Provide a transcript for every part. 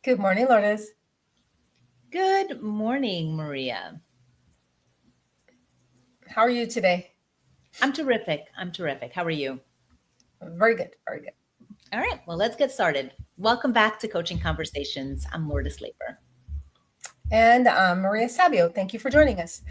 Good morning, Lourdes. Good morning, Maria. How are you today? I'm terrific. I'm terrific. How are you? Very good, very good. All right, well, let's get started. Welcome back to Coaching Conversations. I'm Lourdes Labor. And Maria Sabio, thank you for joining us.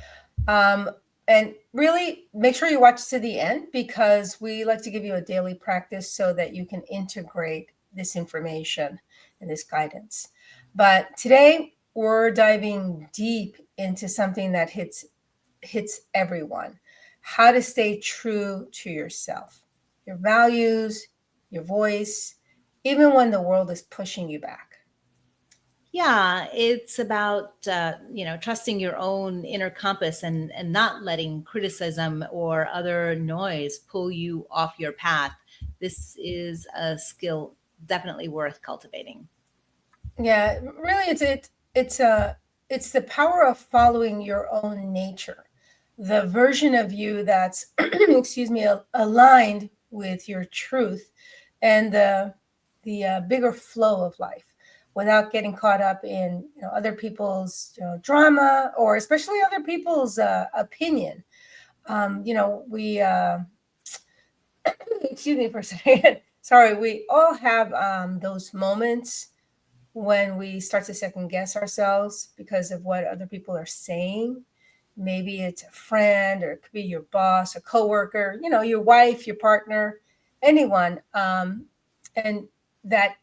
Um, and really make sure you watch to the end because we like to give you a daily practice so that you can integrate this information and this guidance. But today we're diving deep into something that hits everyone. How to stay true to yourself, your values, your voice, even when the world is pushing you back. Yeah, it's about trusting your own inner compass and not letting criticism or other noise pull you off your path. This is a skill definitely worth cultivating. Yeah, really, it's the power of following your own nature, the version of you that's excuse me, aligned with your truth, and the bigger flow of life, without getting caught up in other people's drama, or especially other people's opinion. We excuse me for a second. Sorry, we all have those moments when we start to second guess ourselves because of what other people are saying. Maybe it's a friend, or it could be your boss, a coworker, your wife, your partner, anyone. And that,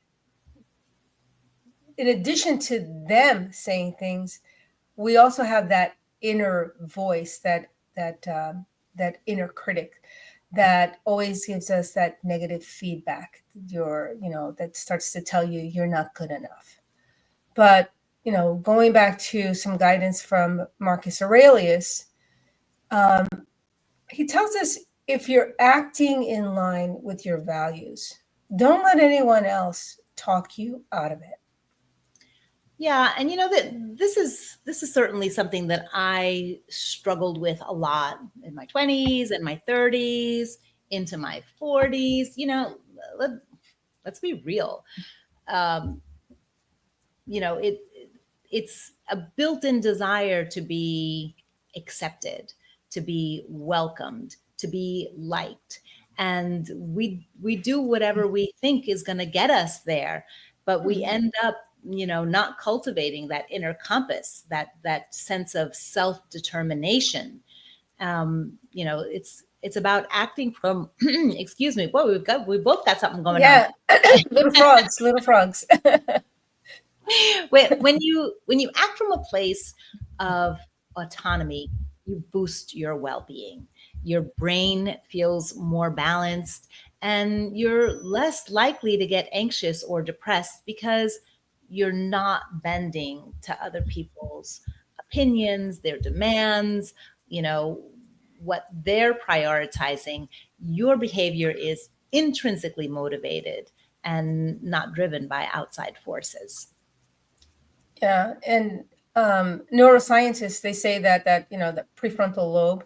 in addition to them saying things, we also have that inner voice, that inner critic that always gives us that negative feedback. That starts to tell you you're not good enough. But going back to some guidance from Marcus Aurelius, um, he tells us, if you're acting in line with your values, don't let anyone else talk you out of it. Yeah, and you know that this is certainly something that I struggled with a lot in my 20s and my 30s, into my 40s. Let, let's be real. Um, it's a built-in desire to be accepted, to be welcomed, to be liked, and we do whatever we think is going to get us there, but we Mhm. end up not cultivating that inner compass, that sense of self-determination. It's about acting from excuse me, boy, we both got something going on. Yeah, little frogs, little frogs. When you act from a place of autonomy, you boost your well-being. Your brain feels more balanced, and you're less likely to get anxious or depressed because you're not bending to other people's opinions, their demands, you know, what they're prioritizing. Your behavior is intrinsically motivated and not driven by outside forces. Yeah, and neuroscientists, they say that the prefrontal lobe,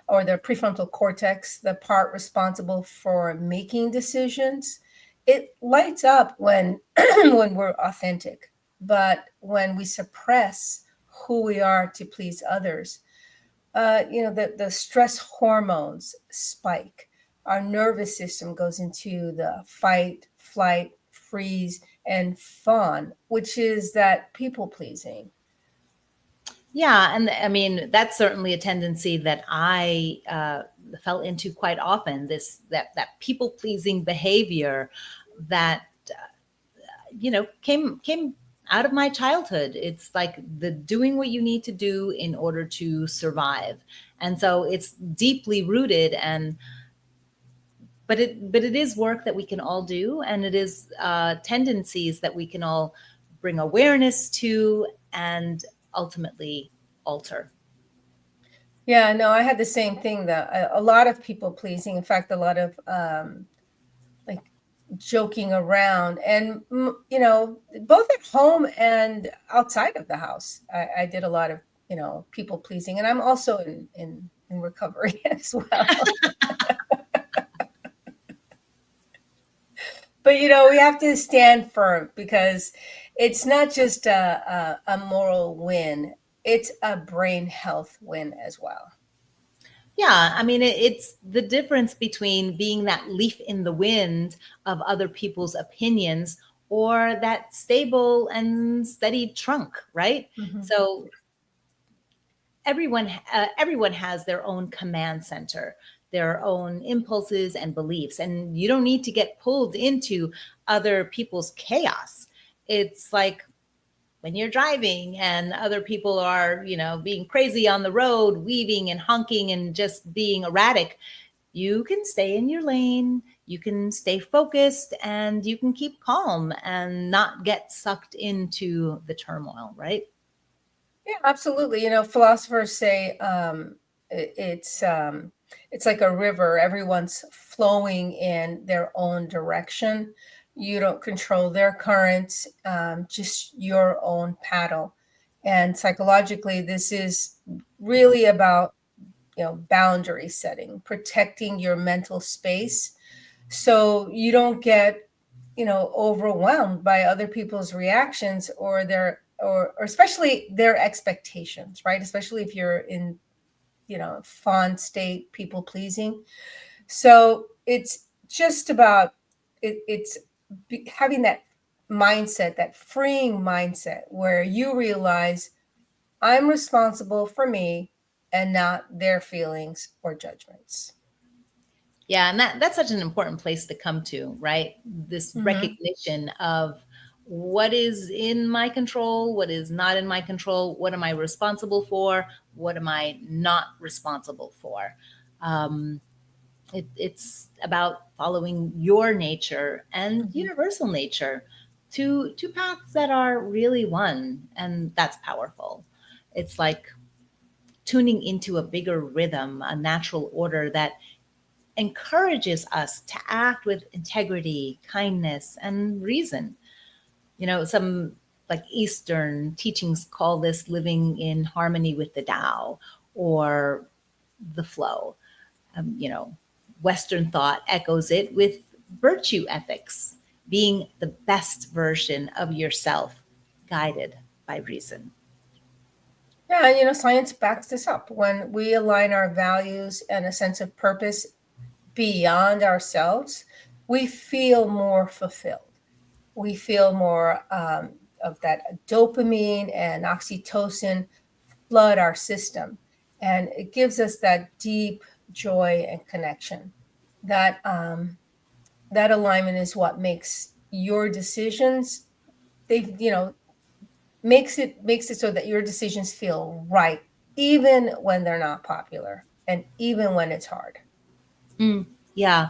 or the prefrontal cortex, the part responsible for making decisions, it lights up when when we're authentic. But when we suppress who we are to please others, the stress hormones spike. Our nervous system goes into the fight, flight, freeze, and fawn, which is that people pleasing. Yeah, and I mean that's certainly a tendency that I fell into quite often. That people pleasing behavior that came out of my childhood. It's like the doing what you need to do in order to survive, and so it's deeply rooted. And but it is work that we can all do, and it is tendencies that we can all bring awareness to and ultimately alter. Yeah, no, I had the same thing. A lot of people pleasing. In fact, a lot of like joking around, and both at home and outside of the house. I did a lot of people pleasing, and I'm also in recovery as well. But we have to stand firm because it's not just a moral win, it's a brain health win as well. Yeah, I mean, it's the difference between being that leaf in the wind of other people's opinions or that stable and steady trunk, right? Mhm. So everyone has their own command center, their own impulses and beliefs, and you don't need to get pulled into other people's chaos. It's like when you're driving and other people are, being crazy on the road, weaving and honking and just being erratic, you can stay in your lane, you can stay focused, and you can keep calm and not get sucked into the turmoil, right? Yeah, absolutely. Philosophers say it's like a river. Everyone's flowing in their own direction. You don't control their currents, just your own paddle. And psychologically, this is really about boundary setting, protecting your mental space, so you don't get overwhelmed by other people's reactions or or especially their expectations, right? Especially if you're in fawn state, people pleasing. So it's just about it's having that mindset, that freeing mindset, where you realize I'm responsible for me and not their feelings or judgments. Yeah, and that's such an important place to come to, right? This Hmm. recognition of what is in my control, what is not in my control, what am I responsible for, what am I not responsible for. Um, it's about following your nature and Hmm. universal nature, two paths that are really one, and that's powerful. It's like tuning into a bigger rhythm, a natural order that encourages us to act with integrity, kindness, and reason. Some like Eastern teachings call this living in harmony with the Tao or the flow. Um, you know, Western thought echoes it with virtue ethics, being the best version of yourself, guided by reason. Yeah, science backs this up. When we align our values and a sense of purpose beyond ourselves, we feel more fulfilled. We feel more of that dopamine and oxytocin flood our system. And it gives us that deep joy and connection. That alignment is what makes your decisions, they, makes it so that your decisions feel right, even when they're not popular and even when it's hard. Mm, yeah,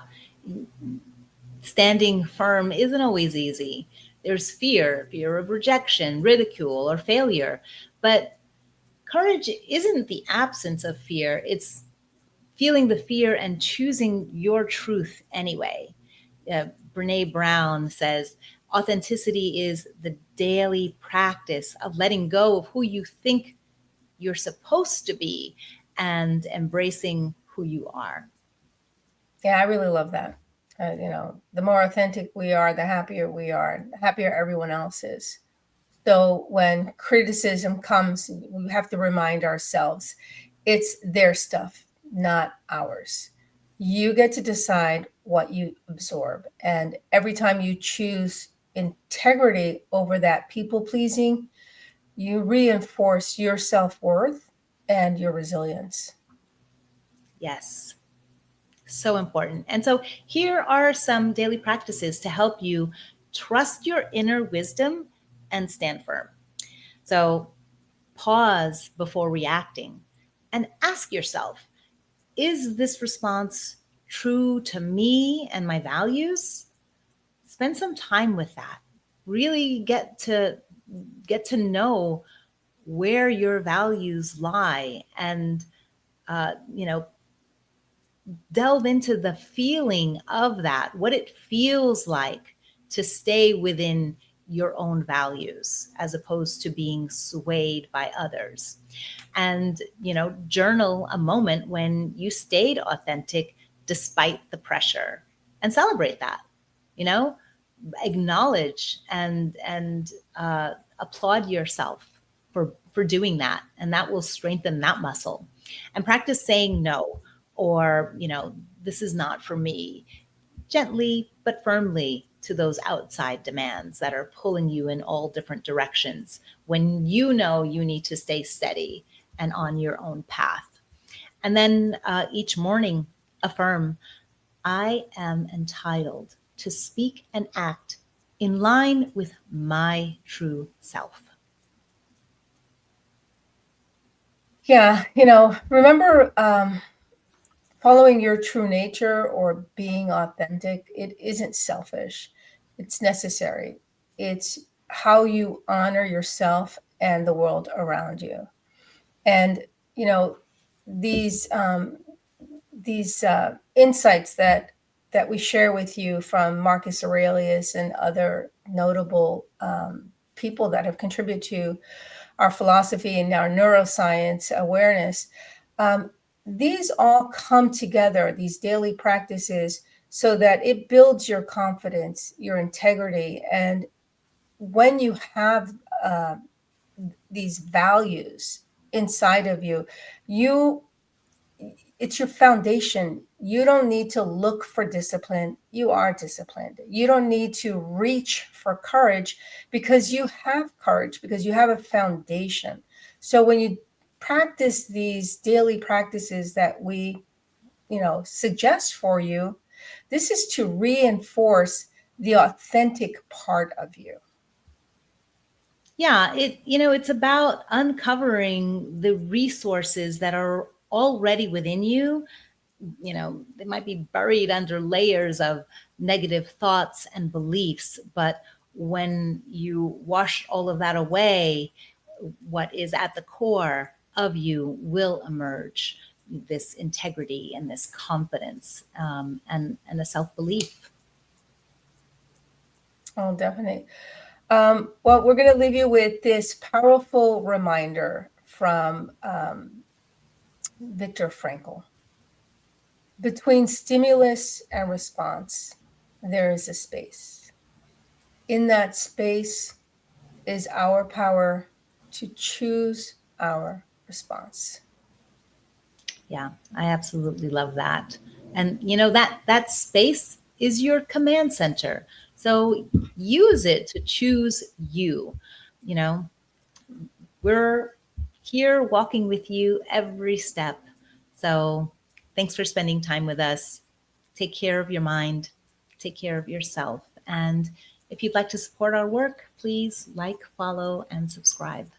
standing firm isn't always easy. There's fear of rejection, ridicule, or failure. But courage isn't the absence of fear, it's feeling the fear and choosing your truth anyway. Brene Brown says authenticity is the daily practice of letting go of who you think you're supposed to be and embracing who you are. Yeah, I really love that. The more authentic we are, the happier everyone else is. So when criticism comes, we have to remind ourselves it's their stuff, not ours. You get to decide what you absorb. And every time you choose integrity over that people pleasing, you reinforce your self worth and your resilience. Yes, so important. And so here are some daily practices to help you trust your inner wisdom and stand firm. So pause before reacting and ask yourself, is this response true to me and my values? Spend some time with that. Really get to know where your values lie and uh, you know delve into the feeling of that, what it feels like to stay within your own values as opposed to being swayed by others. And, journal a moment when you stayed authentic despite the pressure and celebrate that. You know, acknowledge and applaud yourself for doing that, and that will strengthen that muscle. And practice saying no, or this is not for me, gently but firmly, to those outside demands that are pulling you in all different directions, when you know you need to stay steady and on your own path. And then each morning affirm, I am entitled to speak and act in line with my true self. Yeah, remember, following your true nature or being authentic, it isn't selfish. It's necessary. It's how you honor yourself and the world around you. And you know these insights that we share with you from Marcus Aurelius and other notable people that have contributed to our philosophy and our neuroscience awareness. These all come together, these daily practices, so that it builds your confidence, your integrity. And when you have these values inside of you, it's your foundation. You don't need to look for discipline. You are disciplined. You don't need to reach for courage, because you have courage, because you have a foundation. So when you practice these daily practices that we, suggest for you, this is to reinforce the authentic part of you. Yeah, it's about uncovering the resources that are already within you. They might be buried under layers of negative thoughts and beliefs, but when you wash all of that away, what is at the core of you will emerge: this integrity and this confidence, and a self-belief. Oh, definitely. Well, we're going to leave you with this powerful reminder from Viktor Frankl. Between stimulus and response, there is a space. In that space is our power to choose our response. Yeah, I absolutely love that. And that space is your command center. So use it to choose you. You know, we're here walking with you every step. So thanks for spending time with us. Take care of your mind, take care of yourself. And if you'd like to support our work, please like, follow, and subscribe.